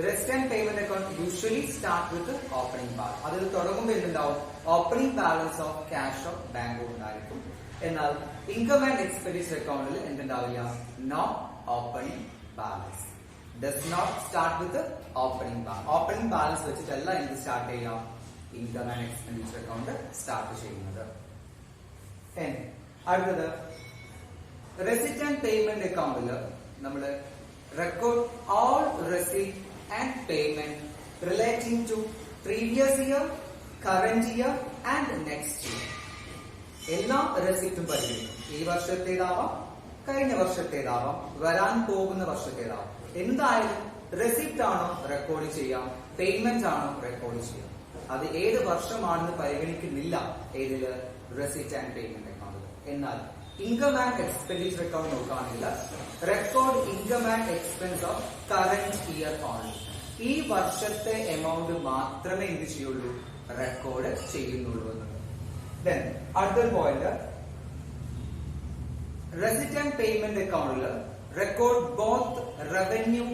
Receipt and payment account usually start with opening balance. അതിൽ തുടങ്ങുമ്പോൾ എന്തുണ്ടാവും? ഓപ്പണിംഗ് ബാലൻസ് ഓഫ് ക്യാഷോ ബാങ്കോ ഉണ്ടായിരിക്കും. എന്നാൽ ഇൻകം ആൻഡ് എക്സ്പെൻഡിച്ചർ അക്കൗണ്ടിൽ എന്തുണ്ടാവില്ല? No opening balance. Does not start with opening balance. Opening balance വെച്ചിട്ടല്ല എന്ത് സ്റ്റാർട്ട് ചെയ്യാം? Income and expenditure account start ചെയ്യുന്നത്. അടുത്തത് റെസിപ്റ്റ് ആൻഡ് പേയ്മെന്റ് അക്കൗണ്ടിൽ നമ്മൾ record all receipt and payment relating to previous year, current year and next year. എല്ലാ റെസിപ്റ്റും പരിഗണിക്കും. ഈ വർഷത്തേതാവാം, കഴിഞ്ഞ വർഷത്തേതാവാം, വരാൻ പോകുന്ന വർഷത്തേതാവാം. എന്തായാലും റെസിപ്റ്റ് ആണോ റെക്കോർഡ് ചെയ്യാം, പേയ്മെന്റ് ആണോ റെക്കോർഡ് ചെയ്യാം. അത് ഏത് വർഷമാണെന്ന് പരിഗണിക്കുന്നില്ല ഏതില്? Receipt and payment account. എന്നാൽ ഇൻകം ആൻഡ് എക്സ്പെൻഡിച്ചർ അക്കൗണ്ട് നോക്കുകയാണെങ്കിൽ record income and expense of current year only. ഈ വർഷത്തെ എമൗണ്ട് മാത്രമേ എന്ത് ചെയ്യുള്ളൂ? റെക്കോർഡ് ചെയ്യുന്നുള്ളൂ എന്നുള്ളത്. ദെൻ അടുത്തൊരു പോയിന്റ്, റെസിപ്റ്റ് ആൻഡ് പേയ്മെന്റ് അക്കൗണ്ടിൽ record both revenue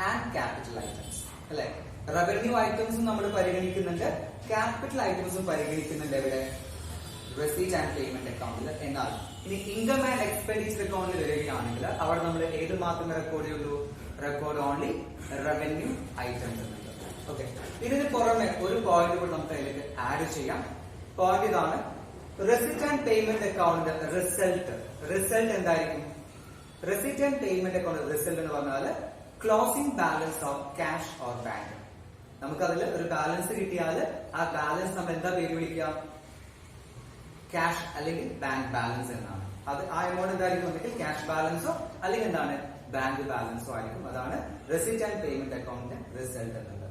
and capital items അല്ലെ. റവന്യൂ ഐറ്റംസും നമ്മൾ പരിഗണിക്കുന്നുണ്ട്, ക്യാപിറ്റൽ ഐറ്റംസും പരിഗണിക്കുന്നുണ്ട്. എവിടെ? റെസിപ്റ്റ് ആൻഡ് പേയ്മെന്റ് അക്കൗണ്ടിൽ. എന്നാൽ ഇനി ഇൻകം ആൻഡ് എക്സ്പെൻഡിച്ചർ അക്കൗണ്ടിൽ വരികയാണെങ്കിൽ അവിടെ നമ്മൾ ഏത് മാത്രമേ റെക്കോർഡ് ചെയ്യുള്ളൂ? റെക്കോർഡ് ഓൺലി റവന്യൂ ഐറ്റംസ് എന്നുണ്ട്. ഓക്കെ. ഇതിന് പുറമെ ഒരു പോയിന്റ് കൂടി നമുക്ക് അതിലേക്ക് ആഡ് ചെയ്യാം. പോയിന്റ് ഇതാണ്, receipt and payment account result എന്തായിരിക്കും? Receipt and payment account result എന്ന് പറഞ്ഞാൽ closing balance of cash or bank. നമുക്കതിൽ ഒരു ബാലൻസ് കിട്ടിയാൽ ആ ബാലൻസ് നമ്മൾ എന്താ പേര് വിളിക്കുക? ക്യാഷ് അല്ലെങ്കിൽ ബാങ്ക് ബാലൻസ് എന്നാണ്. അത് ആ എമൗണ്ട് എന്തായിരിക്കും? ഒന്നെങ്കിൽ ക്യാഷ് ബാലൻസോ അല്ലെങ്കിൽ എന്താണ്? ബാങ്ക് ബാലൻസോ ആയിരിക്കും. അതാണ് റെസിപ്റ്റ് ആൻഡ് പേയ്മെന്റ് അക്കൗണ്ടിന്റെ റിസൾട്ട് എന്നുള്ളത്.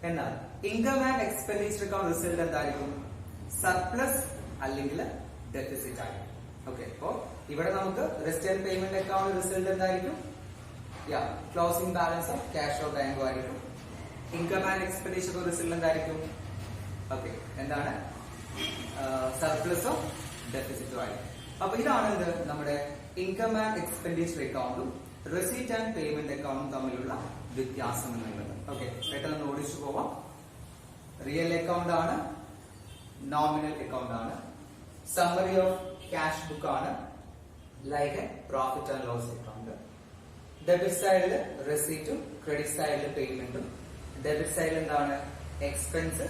എന്നാൽ income and expenditure account result എന്തായിരിക്കും? സർപ്ലസ് അല്ലെങ്കിൽ ഡെഫിസിറ്റ് ആയിരിക്കും. ഓക്കെ. അപ്പോ ഇവിടെ നമുക്ക് receipt and payment account result എന്തായിരിക്കും? ക്ലോസിംഗ് ബാലൻസ് ഓഫ് ക്യാഷോ ബാങ്കോ ആയിരിക്കും. ഇൻകം ആൻഡ് എക്സ്പെൻഡിച്ചർ റിസൾട്ട് എന്തായിരിക്കും? ഓക്കെ. എന്താണ്? സർപ്ലസോ ഡെഫിസിറ്റോ ആയിരിക്കും. അപ്പൊ ഇതാണ് എന്ത്? നമ്മുടെ ഇൻകം ആൻഡ് എക്സ്പെൻഡിച്ചർ അക്കൗണ്ടും റെസിപ്റ്റ് ആൻഡ് പേയ്മെന്റ് അക്കൗണ്ടും തമ്മിലുള്ള വ്യത്യാസം എന്നുള്ളത്. ഓക്കെ. പെട്ടെന്ന് ഓടിച്ചു പോവാം. റിയൽ അക്കൗണ്ട് ആണ്, നോമിനൽ അക്കൗണ്ട് ആണ്, സമ്മറി ഓഫ് ക്യാഷ് ബുക്ക് ആണ്, like a profit and loss account. Debit സൈഡിൽ റെസിപ്റ്റും ക്രെഡിറ്റ് സൈഡിൽ പേയ്മെന്റും. ഡെബിറ്റ് സൈഡിൽ എന്താണ്? എക്സ്പെൻസ്,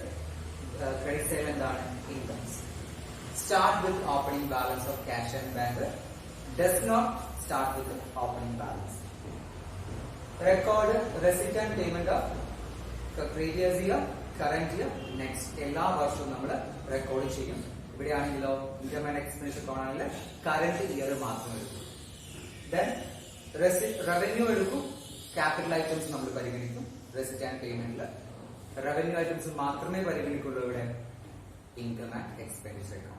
ക്രെഡിറ്റ് സൈഡിൽ എന്താണ്? Incomes. Start with opening balance of cash and bank. Does not start with opening balance. Record receipt and payment of previous year, current year, next. എല്ലാ വർഷവും നമ്മൾ റെക്കോർഡ് ചെയ്യും. ഇവിടെയാണെങ്കിലോ ഇൻകം ആൻഡ് എക്സ്പെൻഡിച്ചർ അക്കൗണ്ട് ആണെങ്കിൽ കറന്റ് ഇയർ മാത്രം എടുക്കും. ദെൻ റവന്യൂ എടുക്കും, ക്യാപിറ്റൽ ഐറ്റംസ് നമ്മൾ പരിഗണിക്കും. റെസിപ്റ്റ് ആൻഡ് പേയ്മെന്റിൽ റവന്യൂ ഐറ്റംസ് മാത്രമേ പരിഗണിക്കുള്ളൂ. ഇവിടെ income and expenditure account.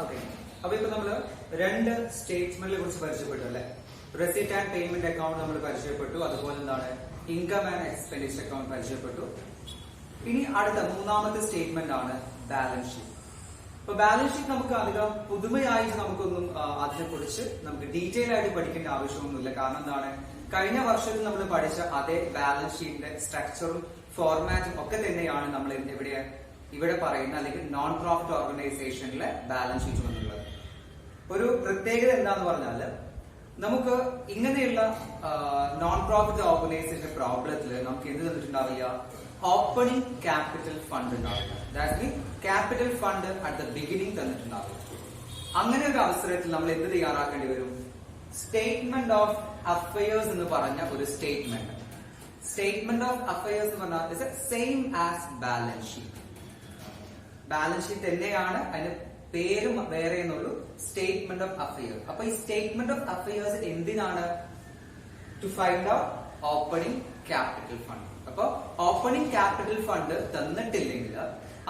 Okay, അപ്പൊ ഇപ്പൊ നമ്മള് രണ്ട് സ്റ്റേറ്റ്മെന്റിനെ കുറിച്ച് പരിചയപ്പെട്ടു അല്ലെ. റെസിപ്റ്റ് ആൻഡ് പേയ്മെന്റ് അക്കൗണ്ട് നമ്മൾ പരിചയപ്പെട്ടു, അതുപോലെ എന്താണ് ഇൻകം ആൻഡ് എക്സ്പെൻഡിച്ചർ അക്കൗണ്ട് പരിചയപ്പെട്ടു. ഇനി അടുത്ത മൂന്നാമത്തെ സ്റ്റേറ്റ്മെന്റ് ആണ് ബാലൻസ് ഷീറ്റ്. അപ്പൊ ബാലൻസ് ഷീറ്റ് നമുക്ക് അധികം പുതുമയായിട്ട് നമുക്കൊന്നും അതിനെക്കുറിച്ച് നമുക്ക് ഡീറ്റെയിൽ ആയിട്ട് പഠിക്കേണ്ട ആവശ്യമൊന്നുമില്ല. കാരണം എന്താണ്, കഴിഞ്ഞ വർഷത്തിൽ നമ്മൾ പഠിച്ച അതേ ബാലൻസ് ഷീറ്റിന്റെ സ്ട്രക്ചറും ഫോർമാറ്റും ഒക്കെ തന്നെയാണ് നമ്മൾ ഇവിടെ പറയുന്ന അല്ലെങ്കിൽ നോൺ പ്രോഫിറ്റ് ഓർഗനൈസേഷനിലെ ബാലൻസ് ഷീറ്റ് എന്നുള്ളത്. ഒരു പ്രത്യേകത എന്താന്ന് പറഞ്ഞാല് നമുക്ക് ഇങ്ങനെയുള്ള നോൺ പ്രോഫിറ്റ് ഓർഗനൈസേഷൻ പ്രോബ്ലത്തിൽ നമുക്ക് എന്ത് തന്നിട്ടുണ്ടാവില്ല, ഓപ്പണിംഗ് ക്യാപിറ്റൽ ഫണ്ട് ഉണ്ടാവില്ല. That mean capital fund at the beginning തന്നിട്ടുണ്ടാവില്ല. അങ്ങനെ ഒരു അവസരത്തിൽ നമ്മൾ എന്ത് തയ്യാറാക്കേണ്ടി വരും, സ്റ്റേറ്റ്മെന്റ് ഓഫ് അഫയേഴ്സ് എന്ന് പറഞ്ഞ ഒരു സ്റ്റേറ്റ്മെന്റ്. സ്റ്റേറ്റ്മെന്റ് ഓഫ് അഫയേഴ്സ് എന്ന് പറഞ്ഞാൽ same as balance sheet. Balance sheet തന്നെയാണ്, അതിന്റെ പേരും വേറെ എന്നുള്ളൂ, സ്റ്റേറ്റ്മെന്റ് ഓഫ് അഫയേഴ്സ്. അപ്പൊ ഈ സ്റ്റേറ്റ്മെന്റ് ഓഫ് അഫയേഴ്സ് എന്തിനാണ്, to find out opening capital fund. അപ്പൊ ഓപ്പണിംഗ് ക്യാപിറ്റൽ ഫണ്ട് തന്നിട്ടില്ലെങ്കിൽ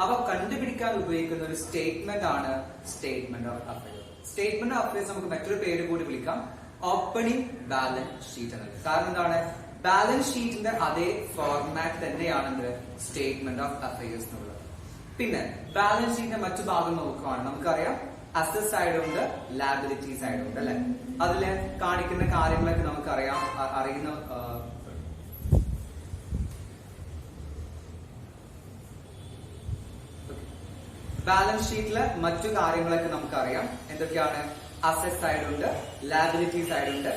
അവ കണ്ടുപിടിക്കാൻ ഉപയോഗിക്കുന്ന ഒരു സ്റ്റേറ്റ്മെന്റ് ആണ് statement of affairs. Statement of affairs നമുക്ക് മറ്റൊരു പേര് കൂടി വിളിക്കാം, ഓപ്പണിംഗ് ബാലൻസ് ഷീറ്റ് എന്നുള്ളത്. കാരണം എന്താണ്, ബാലൻസ് ഷീറ്റിന്റെ അതേ ഫോർമാറ്റ് തന്നെയാണ് സ്റ്റേറ്റ്മെന്റ് ഓഫ് അഫയേഴ്സ് എന്നുള്ളത്. പിന്നെ ബാലൻസ് ഷീറ്റിന്റെ മറ്റു ഭാഗം നോക്കുകയാണ്, നമുക്കറിയാം അസറ്റ് സൈഡ് ഉണ്ട്, ലാബിലിറ്റി സൈഡ് ഉണ്ട് അല്ലെ. അതില് കാണിക്കുന്ന കാര്യങ്ങളൊക്കെ നമുക്കറിയാം, അറിയുന്ന ബാലൻസ് ഷീറ്റിലെ മറ്റു കാര്യങ്ങളൊക്കെ നമുക്കറിയാം. എന്തൊക്കെയാണ്, അസറ്റ് സൈഡ് ഉണ്ട്, ലാബിലിറ്റി സൈഡ് ഉണ്ട്.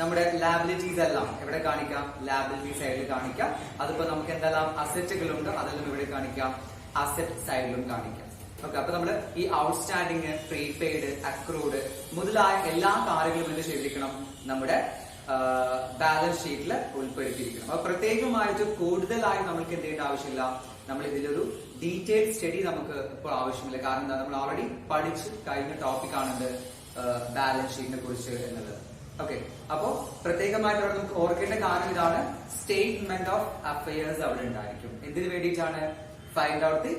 നമ്മുടെ ലാബിലിറ്റീസ് എല്ലാം എവിടെ കാണിക്കാം, ലാബിലിറ്റി സൈഡിൽ കാണിക്കാം. അതിപ്പോ നമുക്ക് എന്തെല്ലാം അസറ്റുകളുണ്ട് അതെല്ലാം ഇവിടെ കാണിക്കാം, അസറ്റ് സൈഡിലും കാണിക്കാം. ഓക്കെ, അപ്പൊ നമ്മള് ഈ ഔട്ട്സ്റ്റാൻഡിങ്, പ്രീപെയ്ഡ്, അക്രൂഡ് മുതലായ എല്ലാ കാര്യങ്ങളും എന്ത് ചെയ്തിരിക്കണം, നമ്മുടെ ബാലൻസ് ഷീറ്റിൽ ഉൾപ്പെടുത്തിയിരിക്കണം. അപ്പൊ പ്രത്യേകമായിട്ട് കൂടുതലായി നമുക്ക് എന്ത് ചെയ്യേണ്ട ആവശ്യമില്ല, നമ്മൾ ഇതിലൊരു ഡീറ്റെയിൽ സ്റ്റഡി നമുക്ക് ഇപ്പോൾ ആവശ്യമില്ല. കാരണം എന്താ, നമ്മൾ ഓൾറെഡി പഠിച്ച് കഴിഞ്ഞ ടോപ്പിക് ആണെന്ത്, ബാലൻസ് ഷീറ്റിനെ കുറിച്ച് എന്നുള്ളത്. ഓക്കെ, അപ്പോ പ്രത്യേകമായിട്ട് അവിടെ നമുക്ക് ഓർക്കേണ്ട കാര്യം ഇതാണ്, സ്റ്റേറ്റ്മെന്റ് ഓഫ് അഫയേഴ്സ് അവിടെ ഉണ്ടായിരിക്കും. എന്തിനു വേണ്ടിയിട്ടാണ്, find out the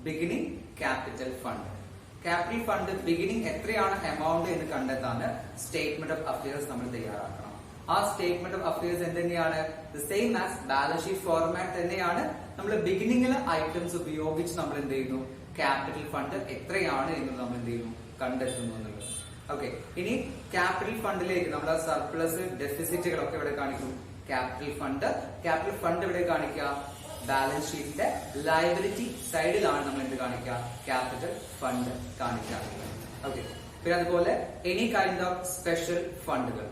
beginning capital fund. Capital fund beginning എത്രയാണ് എമൗണ്ട് എന്ന് കണ്ടെത്താൻ സ്റ്റേറ്റ്മെന്റ് ഓഫ് അഫയേഴ്സ് നമ്മൾ തയ്യാറാക്കണം. ആ സ്റ്റേറ്റ്മെന്റ് ഓഫ് അഫയേഴ്സ് എന്തുതന്നെയാണ്, the same as balance sheet format തന്നെയാണ്. നമ്മൾ ബിഗിനിങ്ങിലെ ഐറ്റംസ് ഉപയോഗിച്ച് നമ്മൾ എന്ത് ചെയ്യുന്നു, ക്യാപിറ്റൽ ഫണ്ട് എത്രയാണ് എന്ന് നമ്മൾ എന്ത് ചെയ്യുന്നു, കണ്ടെത്തുന്നു എന്നുള്ളത്. ഓക്കെ, ഇനി ക്യാപിറ്റൽ ഫണ്ടിലേക്ക് നമ്മുടെ സർപ്ലസ്, ഡെഫിസിറ്റുകളൊക്കെ ഇവിടെ കാണിക്കും. ക്യാപിറ്റൽ ഫണ്ട് ഇവിടെ കാണിക്കുക, ബാലൻസ് ഷീറ്റിന്റെ ലയബിലിറ്റി സൈഡിലാണ് നമ്മൾ എന്ത് കാണിക്കുക, ക്യാപിറ്റൽ ഫണ്ട് കാണിക്കുക. ഓക്കെ, പിന്നെ അതുപോലെ എനി കൈൻഡ് ഓഫ് സ്പെഷ്യൽ ഫണ്ടുകൾ,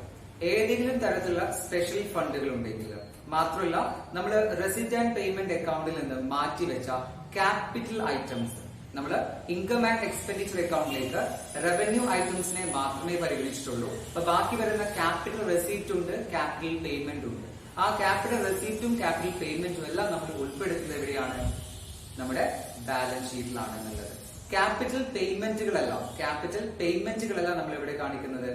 ഏതെങ്കിലും തരത്തിലുള്ള സ്പെഷ്യൽ ഫണ്ടുകൾ ഉണ്ടെങ്കിൽ മാത്രമല്ല, നമ്മൾ റെസിപ്റ്റ് ആൻഡ് പേയ്മെന്റ് അക്കൗണ്ടിൽ നിന്ന് മാറ്റിവെച്ച ക്യാപിറ്റൽ ഐറ്റംസ് നമ്മൾ ഇൻകം ആൻഡ് എക്സ്പെൻഡിച്ചർ അക്കൗണ്ടിലേക്ക് റവന്യൂ ഐറ്റംസിനെ മാത്രമേ പരിഗണിച്ചിട്ടുള്ളൂ. അപ്പൊ ബാക്കി വരുന്ന ക്യാപിറ്റൽ റെസീപ്റ്റ് ഉണ്ട്, ക്യാപിറ്റൽ പേയ്മെന്റ് ഉണ്ട്. ആ ക്യാപിറ്റൽ റെസീപ്റ്റും ക്യാപിറ്റൽ പേയ്മെന്റും എല്ലാം നമ്മൾ ഉൾപ്പെടുത്തുന്നത് എവിടെയാണ്, നമ്മുടെ ബാലൻസ് ഷീറ്റിലാണ് എന്നുള്ളത്. ക്യാപിറ്റൽ പേയ്മെന്റുകളെല്ലാം നമ്മൾ എവിടെ കാണിക്കുന്നത്,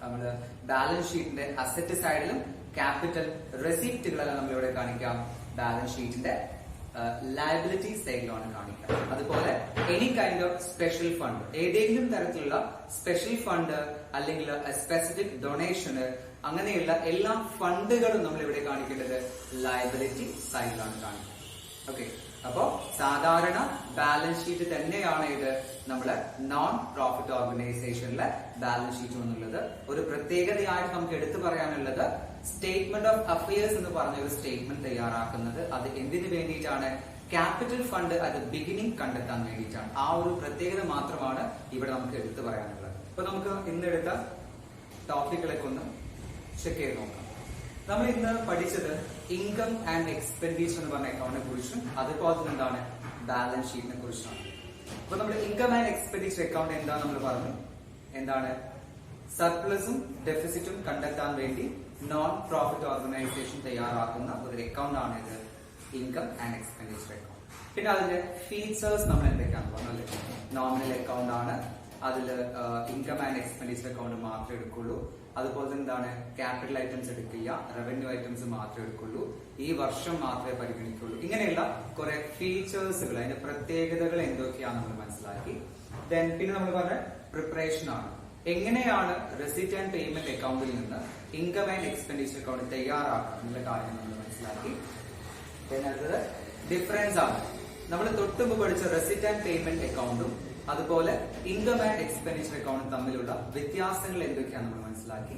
നമ്മള് ബാലൻസ് ഷീറ്റിന്റെ അസറ്റ് സൈഡിലും ക്യാപിറ്റൽ റെസീപ്റ്റുകളെല്ലാം നമ്മൾ എവിടെ കാണിക്കാം, ബാലൻസ് ഷീറ്റിന്റെ ലയബിലിറ്റി സൈഡിലാണ് കാണിക്കുക. അതുപോലെ any kind of special fund, ഏതെങ്കിലും തരത്തിലുള്ള സ്പെഷ്യൽ ഫണ്ട് അല്ലെങ്കിൽ സ്പെസിഫിക് ഡൊണേഷന്, അങ്ങനെയുള്ള എല്ലാ ഫണ്ടുകളും നമ്മൾ ഇവിടെ കാണിക്കേണ്ടത് ലയബിലിറ്റി സൈഡിലാണ് കാണിക്കുന്നത്. ഓക്കെ, അപ്പോ സാധാരണ ബാലൻസ് ഷീറ്റ് തന്നെയാണ് ഇത് നമ്മളെ നോൺ പ്രോഫിറ്റ് ഓർഗനൈസേഷനിലെ ബാലൻസ് ഷീറ്റ് എന്നുള്ളത്. ഒരു പ്രത്യേകതയായിട്ട് നമുക്ക് എടുത്തു പറയാനുള്ളത്, സ്റ്റേറ്റ്മെന്റ് ഓഫ് അഫയേഴ്സ് എന്ന് പറഞ്ഞ ഒരു സ്റ്റേറ്റ്മെന്റ് തയ്യാറാക്കുന്നത് അത് എന്തിനു വേണ്ടിയിട്ടാണ്, ക്യാപിറ്റൽ ഫണ്ട് അത് ബിഗിനിങ് കണ്ടെത്താൻ വേണ്ടിയിട്ടാണ്. ആ ഒരു പ്രത്യേകത മാത്രമാണ് ഇവിടെ നമുക്ക് എടുത്തു പറയാനുള്ളത്. അപ്പൊ നമുക്ക് ഇന്നെടുത്ത ടോപ്പിക്കുകളൊക്കെ ഒന്ന് ചെക്ക് ചെയ്ത് നോക്കാം. നമ്മൾ ഇന്ന് പഠിച്ചത് ഇൻകം ആൻഡ് എക്സ്പെൻഡിച്ചർ എന്ന് പറഞ്ഞ അക്കൗണ്ടിനെ കുറിച്ചും അതുപോലെ തന്നെ എന്താണ്, ബാലൻസ് ഷീറ്റിനെ കുറിച്ചാണ്. അപ്പൊ നമ്മൾ ഇൻകം ആൻഡ് എക്സ്പെൻഡിച്ചർ അക്കൗണ്ട് എന്താ നമ്മൾ പറഞ്ഞു, എന്താണ്, സർപ്ലസും ഡെഫിസിറ്റും കണ്ടെത്താൻ വേണ്ടി നോൺ പ്രോഫിറ്റ് ഓർഗനൈസേഷൻ തയ്യാറാക്കുന്ന ഒരു അക്കൗണ്ട് ആണ് ഇത്, ഇൻകം ആൻഡ് എക്സ്പെൻഡിച്ചർ അക്കൗണ്ട്. പിന്നെ അതിന്റെ ഫീച്ചേഴ്സ് നമ്മൾ എന്തൊക്കെയാണെന്ന് പറഞ്ഞാൽ, നോമിനൽ അക്കൗണ്ട് ആണ്, അതിൽ ഇൻകം ആൻഡ് എക്സ്പെൻഡിച്ചർ അക്കൗണ്ട് മാത്രമേ എടുക്കുള്ളൂ. അതുപോലെ തന്നെ എന്താണ്, ക്യാപിറ്റൽ ഐറ്റംസ് എടുക്കില്ല, റവന്യൂ ഐറ്റംസ് മാത്രമേ എടുക്കുള്ളൂ, ഈ വർഷം മാത്രമേ പരിഗണിക്കുള്ളൂ. ഇങ്ങനെയുള്ള കുറെ ഫീച്ചേഴ്സുകൾ, അതിന്റെ പ്രത്യേകതകൾ എന്തൊക്കെയാണെന്ന് നമ്മൾ മനസ്സിലാക്കി. പിന്നെ നമ്മൾ പറഞ്ഞ പ്രിപ്പറേഷൻ ആണ്. എങ്ങനെയാണ് റെസിറ്റ് ആൻഡ് പേയ്മെന്റ് അക്കൗണ്ടിൽ നിന്ന് ഇൻകം ആൻഡ് എക്സ്പെൻഡിച്ചർ അക്കൗണ്ട് തയ്യാറാക്കുക എന്നുള്ള കാര്യം നമ്മൾ മനസ്സിലാക്കി. അടുത്തത് ഡിഫറൻസ് ആണ്. നമ്മൾ തൊട്ടുമ്പ് പഠിച്ച റെസിറ്റ് ആൻഡ് പേയ്മെന്റ് അക്കൗണ്ടും അതുപോലെ ഇൻകം ആൻഡ് എക്സ്പെൻഡിച്ചർ അക്കൗണ്ടും തമ്മിലുള്ള വ്യത്യാസങ്ങൾ എന്തൊക്കെയാണ് നമ്മൾ മനസ്സിലാക്കി.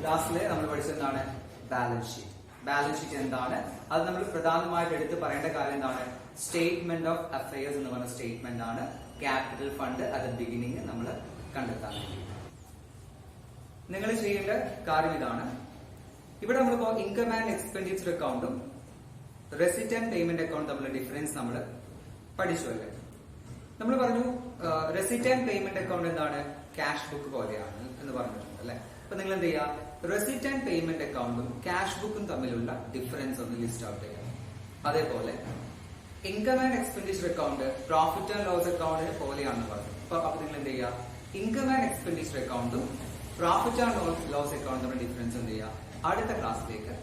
ലാസ്റ്റില് നമ്മൾ പഠിച്ചതാണ് ബാലൻസ് ഷീറ്റ്. ബാലൻസ് ഷീറ്റ് എന്താണ്, അത് നമ്മൾ പ്രധാനമായിട്ട് എടുത്ത് പറയേണ്ട കാര്യം എന്താണ്, സ്റ്റേറ്റ്മെന്റ് ഓഫ് അഫയേഴ്സ് എന്ന് പറഞ്ഞ സ്റ്റേറ്റ്മെന്റ് ആണ് ക്യാപിറ്റൽ ഫണ്ട് അത് ബിഗിനിങ് നമ്മൾ കണ്ടെത്താൻ വേണ്ടി. നിങ്ങൾ ചെയ്യേണ്ട കാര്യം ഇതാണ്. ഇവിടെ നമ്മളിപ്പോ ഇൻകം ആൻഡ് എക്സ്പെൻഡിച്ചർ അക്കൗണ്ടും റെസിറ്റ് ആൻഡ് പേയ്മെന്റ് അക്കൗണ്ട് തമ്മിലുള്ള ഡിഫറൻസ് നമ്മൾ പഠിച്ചു അല്ലേ. നമ്മൾ പറഞ്ഞു റെസിറ്റ് ആൻഡ് പേയ്മെന്റ് അക്കൗണ്ട് എന്താണ്, ക്യാഷ് ബുക്ക് പോലെയാണ് എന്ന് പറഞ്ഞിട്ടുണ്ട് അല്ലെ. അപ്പൊ നിങ്ങൾ എന്ത് ചെയ്യുക, റെസിറ്റ് ആൻഡ് പേയ്മെന്റ് അക്കൗണ്ടും ക്യാഷ് ബുക്കും തമ്മിലുള്ള ഡിഫറൻസ് ഒന്ന് ലിസ്റ്റ് ഔട്ട് ചെയ്യുക. അതേപോലെ income and expenditure account profit and loss അക്കൗണ്ടിന് പോലെയാണെന്ന് പറഞ്ഞു. അപ്പൊ നിങ്ങൾ എന്ത് ചെയ്യുക, ഇൻകം ആൻഡ് എക്സ്പെൻഡിച്ചർ അക്കൗണ്ടും പ്രോഫിറ്റ് ആൻഡ് ലോസ് അക്കൗണ്ട് തമ്മിലുള്ള ഡിഫറൻസ് എന്ത് ചെയ്യുക, അടുത്ത ക്ലാസ്സിലേക്ക്